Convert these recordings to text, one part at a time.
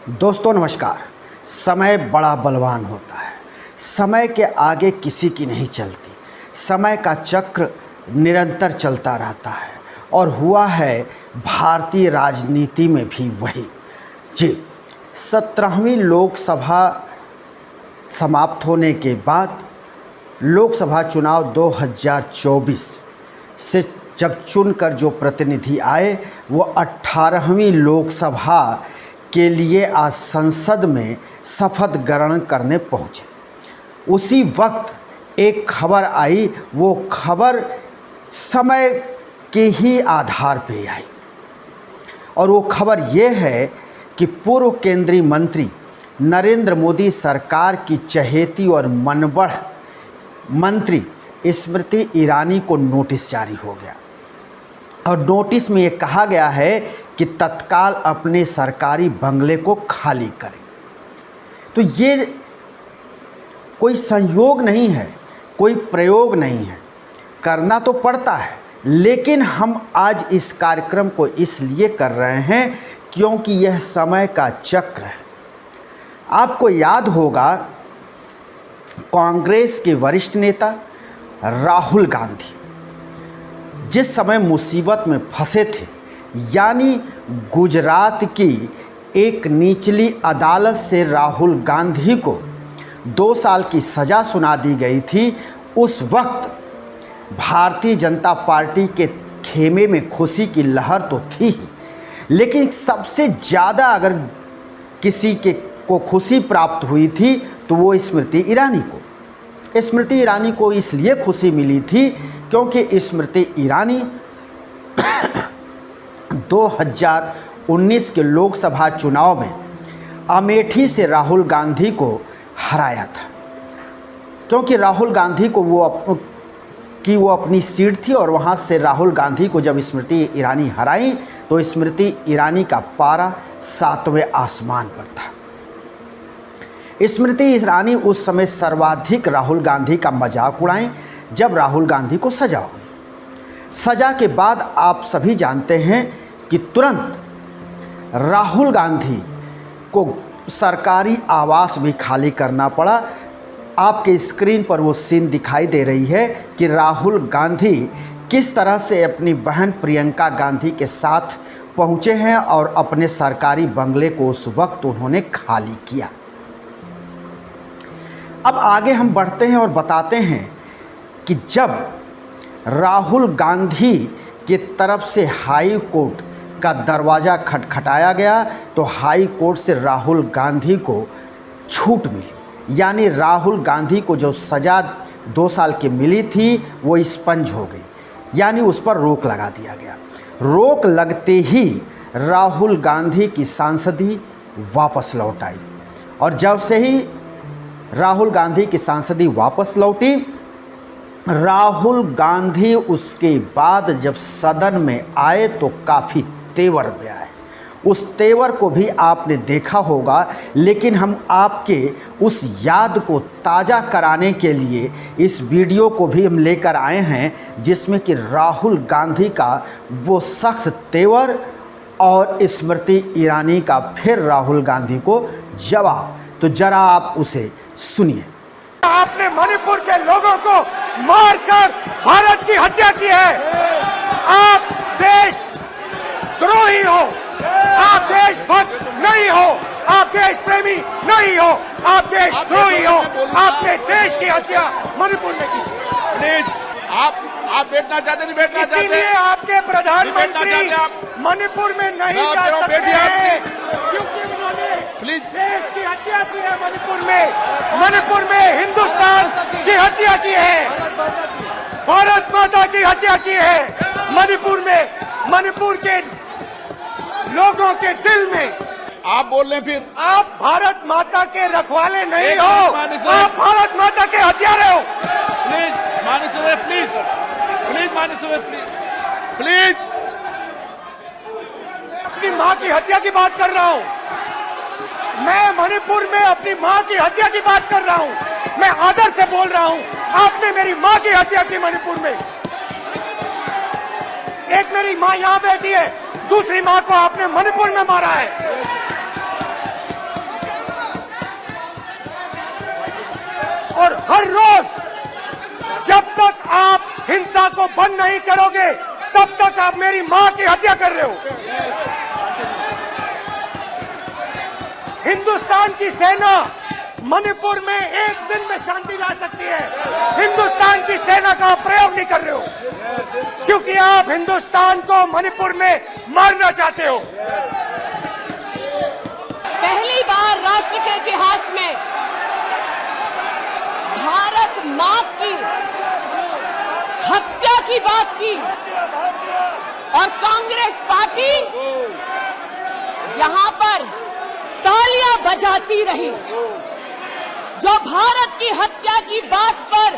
दोस्तों नमस्कार। समय बड़ा बलवान होता है। समय के आगे किसी की नहीं चलती। समय का चक्र निरंतर चलता रहता है और हुआ है भारतीय राजनीति में भी वही। जी, 17वीं लोकसभा समाप्त होने के बाद लोकसभा चुनाव 2024 से जब चुनकर जो प्रतिनिधि आए वो 18वीं लोकसभा के लिए आज संसद में शपथ ग्रहण करने पहुँचे। उसी वक्त एक खबर आई, वो खबर समय के ही आधार पे आई और वो खबर ये है कि पूर्व केंद्रीय मंत्री नरेंद्र मोदी सरकार की चहेती और मनबढ़ मंत्री स्मृति ईरानी को नोटिस जारी हो गया और नोटिस में ये कहा गया है कि तत्काल अपने सरकारी बंगले को खाली करें। तो ये कोई संयोग नहीं है, कोई प्रयोग नहीं है, करना तो पड़ता है, लेकिन हम आज इस कार्यक्रम को इसलिए कर रहे हैं क्योंकि यह समय का चक्र है। आपको याद होगा कांग्रेस के वरिष्ठ नेता राहुल गांधी जिस समय मुसीबत में फंसे थे, यानी गुजरात की एक निचली अदालत से राहुल गांधी को 2 साल की सज़ा सुना दी गई थी, उस वक्त भारतीय जनता पार्टी के खेमे में खुशी की लहर तो थी ही, लेकिन सबसे ज़्यादा अगर किसी को खुशी प्राप्त हुई थी तो वो स्मृति ईरानी को। स्मृति ईरानी को इसलिए खुशी मिली थी क्योंकि स्मृति ईरानी 2019 के लोकसभा चुनाव में अमेठी से राहुल गांधी को हराया था। क्योंकि राहुल गांधी को वो अपनी सीट थी और वहाँ से राहुल गांधी को जब स्मृति ईरानी हराई तो स्मृति ईरानी का पारा 7वें आसमान पर था। स्मृति ईरानी उस समय सर्वाधिक राहुल गांधी का मजाक उड़ाएं जब राहुल गांधी को सज़ा हुई। सज़ा के बाद आप सभी जानते हैं कि तुरंत राहुल गांधी को सरकारी आवास भी खाली करना पड़ा। आपके स्क्रीन पर वो सीन दिखाई दे रही है कि राहुल गांधी किस तरह से अपनी बहन प्रियंका गांधी के साथ पहुँचे हैं और अपने सरकारी बंगले को उस वक्त उन्होंने खाली किया। अब आगे हम बढ़ते हैं और बताते हैं कि जब राहुल गांधी की तरफ से हाई कोर्ट का दरवाज़ा खटखटाया गया तो हाई कोर्ट से राहुल गांधी को छूट मिली, यानी राहुल गांधी को जो सज़ा 2 साल की मिली थी वो एक्सपंज हो गई, यानी उस पर रोक लगा दिया गया। रोक लगते ही राहुल गांधी की सांसदी वापस लौट आई और जब से ही राहुल गांधी की सांसदी वापस लौटी, राहुल गांधी उसके बाद जब सदन में आए तो काफ़ी तेवर में आए। उस तेवर को भी आपने देखा होगा, लेकिन हम आपके उस याद को ताज़ा कराने के लिए इस वीडियो को भी हम लेकर आए हैं जिसमें कि राहुल गांधी का वो सख्त तेवर और स्मृति ईरानी का फिर राहुल गांधी को जवाब। तो जरा आप उसे सुनिए। आपने मणिपुर के लोगों को मारकर भारत की हत्या की है। आप देश द्रोही हो, आप देशभक्त नहीं हो, आप देश प्रेमी नहीं हो, आप देश द्रोही हो। आपने देश की हत्या मणिपुर में की। प्लीज आप बैठना चाहते नहीं बैठना चाहते, इसीलिए आपके प्रधानमंत्री मणिपुर में नहीं जा सकते हैं क्योंकि उन्होंने प्लीज देश की हत्या की है। मणिपुर में हिंदुस्तान की हत्या की है, भारत माता की हत्या की है। मणिपुर के लोगों के दिल में आप बोल रहे हैं फिर आप भारत माता के रखवाले नहीं हो, आप भारत माता के हत्यारे हो। प्लीज माननीय प्लीज माननीय प्लीज अपनी माँ की हत्या की बात कर रहा हूँ मैं। मणिपुर में अपनी माँ की हत्या की बात कर रहा हूँ मैं। आदर से बोल रहा हूँ, आपने मेरी माँ की हत्या की मणिपुर में। एक मेरी माँ यहाँ बैठी है, दूसरी माँ को आपने मणिपुर में मारा है। हर रोज जब तक आप हिंसा को बंद नहीं करोगे तब तक आप मेरी मां की हत्या कर रहे हो। हिंदुस्तान की सेना मणिपुर में एक दिन में शांति ला सकती है। हिंदुस्तान की सेना का प्रयोग नहीं कर रहे हो क्योंकि आप हिंदुस्तान को मणिपुर में मारना चाहते हो। पहली बार राष्ट्र के इतिहास में भारत मां की हत्या की बात की और कांग्रेस पार्टी यहां पर तालियां बजाती रही। जो भारत की हत्या की बात पर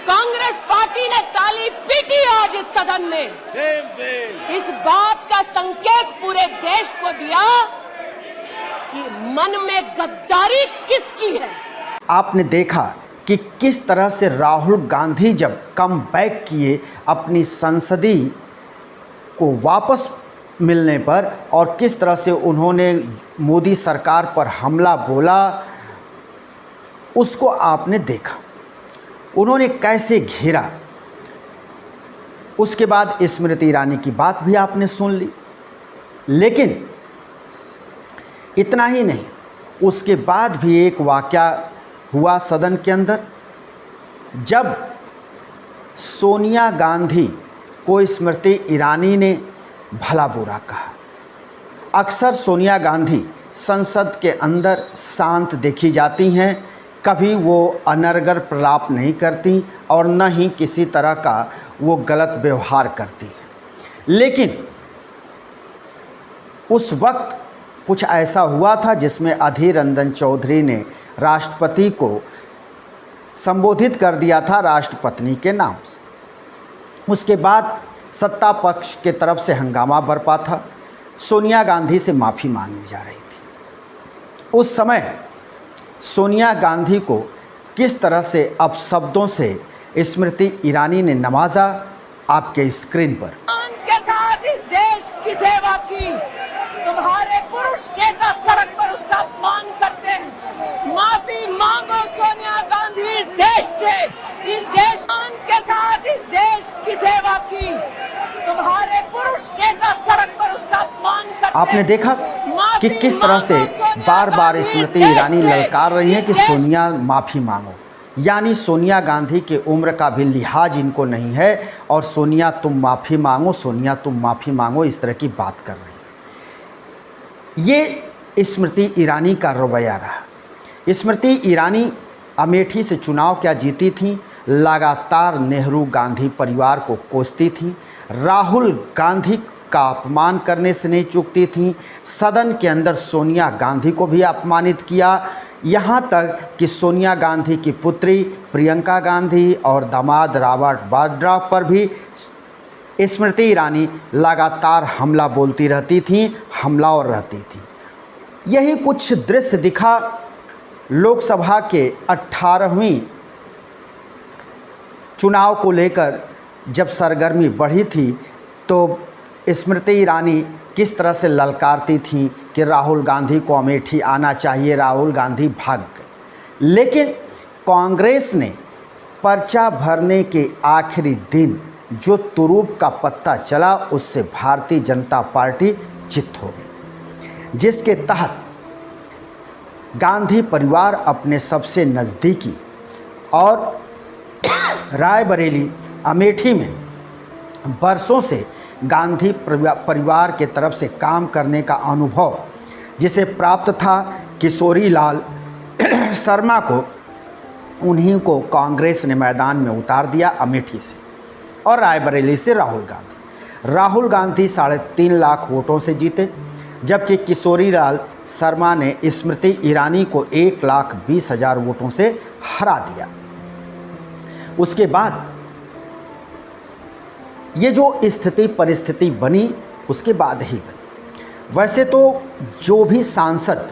कांग्रेस पार्टी ने ताली पीटी आज इस सदन में, इस बात का संकेत पूरे देश को दिया कि मन में गद्दारी किसकी है। आपने देखा कि किस तरह से राहुल गांधी जब कम बैक किए अपनी संसदीय को वापस मिलने पर, और किस तरह से उन्होंने मोदी सरकार पर हमला बोला, उसको आपने देखा। उन्होंने कैसे घेरा। उसके बाद स्मृति ईरानी की बात भी आपने सुन ली। लेकिन इतना ही नहीं, उसके बाद भी एक वाकया हुआ सदन के अंदर, जब सोनिया गांधी को स्मृति ईरानी ने भला बुरा कहा। अक्सर सोनिया गांधी संसद के अंदर शांत देखी जाती हैं, कभी वो अनर्गल प्रलाप नहीं करती और न ही किसी तरह का वो गलत व्यवहार करती हैं। लेकिन उस वक्त कुछ ऐसा हुआ था जिसमें अधीर रंजन चौधरी ने राष्ट्रपति को संबोधित कर दिया था राष्ट्रपत्नी के नाम से। उसके बाद सत्ता पक्ष के तरफ से हंगामा बरपा था। सोनिया गांधी से माफ़ी मांगी जा रही थी। उस समय सोनिया गांधी को किस तरह से अपशब्दों से स्मृति ईरानी ने नवाजा, आपके स्क्रीन पर। के साथ इस देश की सेवा की, तुम्हारे पुरुष नेता सड़क पर उसका अपमान करते हैं। माफी मांगो सोनिया गांधी इस देश से। इस देश के साथ इस देश की सेवा की, तुम्हारे पुरुष नेता सड़क पर उसका अपमान करते हैं। आपने देखा कि किस तरह से बार बार स्मृति ईरानी ललकार रही है कि सोनिया माफ़ी मांगो, यानी सोनिया गांधी की उम्र का भी लिहाज इनको नहीं है और सोनिया तुम माफ़ी मांगो, सोनिया तुम माफ़ी मांगो, इस तरह की बात कर रही है। ये स्मृति ईरानी का रवैया रहा। स्मृति ईरानी अमेठी से चुनाव क्या जीती थी, लगातार नेहरू गांधी परिवार को कोसती थी, राहुल गांधी का अपमान करने से नहीं चूकती थी, सदन के अंदर सोनिया गांधी को भी अपमानित किया, यहाँ तक कि सोनिया गांधी की पुत्री प्रियंका गांधी और दामाद रॉबर्ट वाड्रा पर भी स्मृति ईरानी लगातार हमला बोलती रहती थी, हमलावर रहती थी। यही कुछ दृश्य दिखा लोकसभा के 18वीं चुनाव को लेकर। जब सरगर्मी बढ़ी थी तो स्मृति ईरानी किस तरह से ललकारती थी कि राहुल गांधी को अमेठी आना चाहिए, राहुल गांधी भाग गए। लेकिन कांग्रेस ने पर्चा भरने के आखिरी दिन जो तुरूप का पत्ता चला, उससे भारतीय जनता पार्टी चित हो गई, जिसके तहत गांधी परिवार अपने सबसे नज़दीकी और रायबरेली अमेठी में बरसों से गांधी परिवार के तरफ से काम करने का अनुभव जिसे प्राप्त था, किशोरी लाल शर्मा को, उन्हीं को कांग्रेस ने मैदान में उतार दिया अमेठी से, और रायबरेली से राहुल गांधी 3.5 लाख वोटों से जीते, जबकि किशोरी लाल शर्मा ने स्मृति ईरानी को 1,20,000 वोटों से हरा दिया। उसके बाद ये जो स्थिति परिस्थिति बनी, उसके बाद ही बनी। वैसे तो जो भी सांसद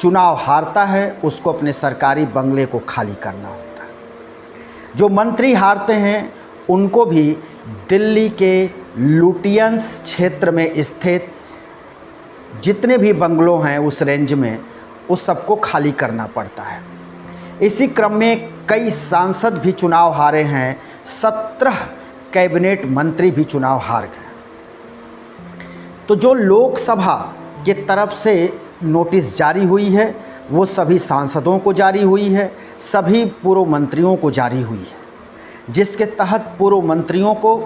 चुनाव हारता है उसको अपने सरकारी बंगले को खाली करना होता है। जो मंत्री हारते हैं उनको भी दिल्ली के लुटियंस क्षेत्र में स्थित जितने भी बंगलों हैं उस रेंज में, उस सबको खाली करना पड़ता है। इसी क्रम में कई सांसद भी चुनाव हारे हैं, 17 कैबिनेट मंत्री भी चुनाव हार गए। तो जो लोकसभा के तरफ से नोटिस जारी हुई है वो सभी सांसदों को जारी हुई है, सभी पूर्व मंत्रियों को जारी हुई है, जिसके तहत पूर्व मंत्रियों को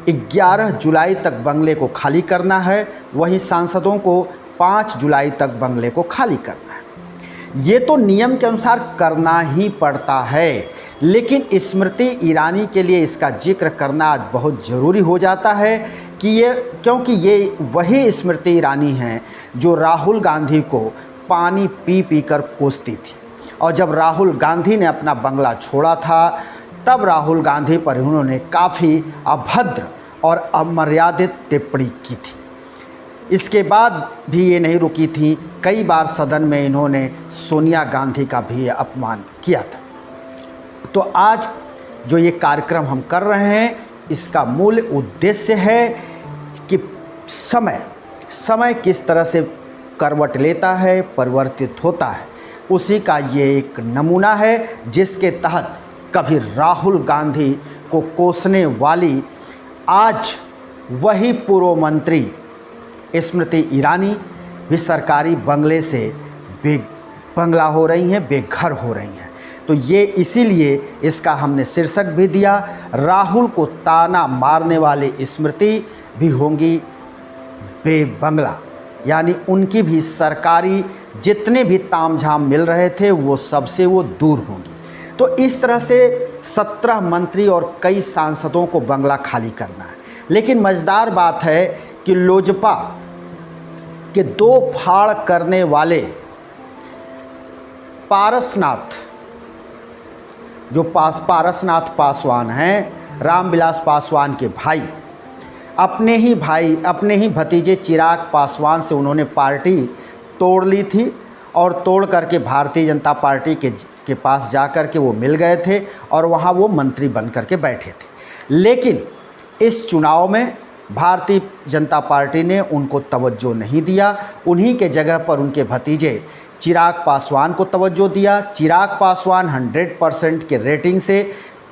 11 जुलाई तक बंगले को खाली करना है, वहीं सांसदों को 5 जुलाई तक बंगले को खाली करना है। ये तो नियम के अनुसार करना ही पड़ता है, लेकिन स्मृति ईरानी के लिए इसका जिक्र करना आज बहुत ज़रूरी हो जाता है क्योंकि ये वही स्मृति ईरानी हैं जो राहुल गांधी को पानी पी पी कर कोसती थी, और जब राहुल गांधी ने अपना बंगला छोड़ा था तब राहुल गांधी पर उन्होंने काफ़ी अभद्र और अमर्यादित टिप्पणी की थी। इसके बाद भी ये नहीं रुकी थी, कई बार सदन में इन्होंने सोनिया गांधी का भी अपमान किया था। तो आज जो ये कार्यक्रम हम कर रहे हैं इसका मूल उद्देश्य है कि समय किस तरह से करवट लेता है, परिवर्तित होता है, उसी का ये एक नमूना है, जिसके तहत कभी राहुल गांधी को कोसने वाली आज वही पूर्व मंत्री स्मृति ईरानी भी सरकारी बंगले से बेबंगला हो रही हैं, बेघर हो रही हैं। तो ये इसीलिए इसका हमने शीर्षक भी दिया, राहुल को ताना मारने वाले स्मृति भी होंगी बेबंगला, यानी उनकी भी सरकारी जितने भी तामझाम मिल रहे थे वो सबसे वो दूर होंगी। तो इस तरह से 17 मंत्री और कई सांसदों को बंगला खाली करना है। लेकिन मज़ेदार बात है कि लोजपा के 2 फाड़ करने वाले पारसनाथ पारसनाथ पासवान हैं, रामविलास पासवान के भाई, अपने ही भतीजे चिराग पासवान से उन्होंने पार्टी तोड़ ली थी और तोड़ करके भारतीय जनता पार्टी के पास जा कर के वो मिल गए थे और वहाँ वो मंत्री बन करके बैठे थे। लेकिन इस चुनाव में भारतीय जनता पार्टी ने उनको तवज्जो नहीं दिया, उन्हीं के जगह पर उनके भतीजे चिराग पासवान को तवज्जो दिया। चिराग पासवान 100% के रेटिंग से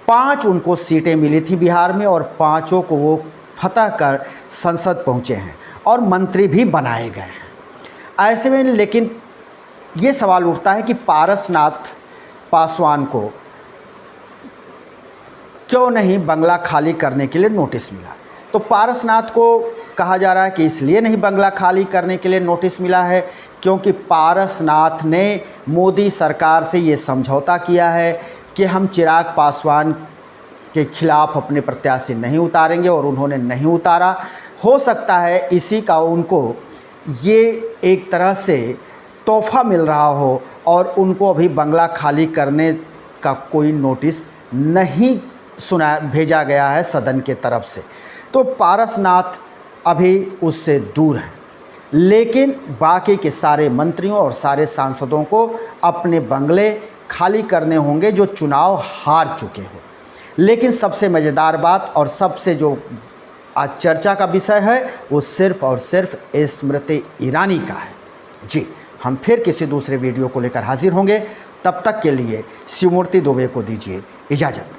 5 उनको सीटें मिली थी बिहार में और 5 को वो फतह कर संसद पहुँचे हैं और मंत्री भी बनाए गए हैं। ऐसे में लेकिन ये सवाल उठता है कि पारसनाथ पासवान को क्यों नहीं बंगला खाली करने के लिए नोटिस मिला। तो पारसनाथ को कहा जा रहा है कि इसलिए नहीं बंगला खाली करने के लिए नोटिस मिला है क्योंकि पारसनाथ ने मोदी सरकार से ये समझौता किया है कि हम चिराग पासवान के खिलाफ अपने प्रत्याशी नहीं उतारेंगे और उन्होंने नहीं उतारा। हो सकता है इसी का उनको ये एक तरह से तोहफा मिल रहा हो और उनको अभी बंगला खाली करने का कोई नोटिस नहीं भेजा गया है सदन के तरफ से। तो पारसनाथ अभी उससे दूर हैं, लेकिन बाकी के सारे मंत्रियों और सारे सांसदों को अपने बंगले खाली करने होंगे जो चुनाव हार चुके हों। लेकिन सबसे मज़ेदार बात और सबसे जो आज चर्चा का विषय है वो सिर्फ़ और सिर्फ स्मृति ईरानी का है। जी, हम फिर किसी दूसरे वीडियो को लेकर हाजिर होंगे, तब तक के लिए शिवमूर्ति दुबे को दीजिए इजाज़त।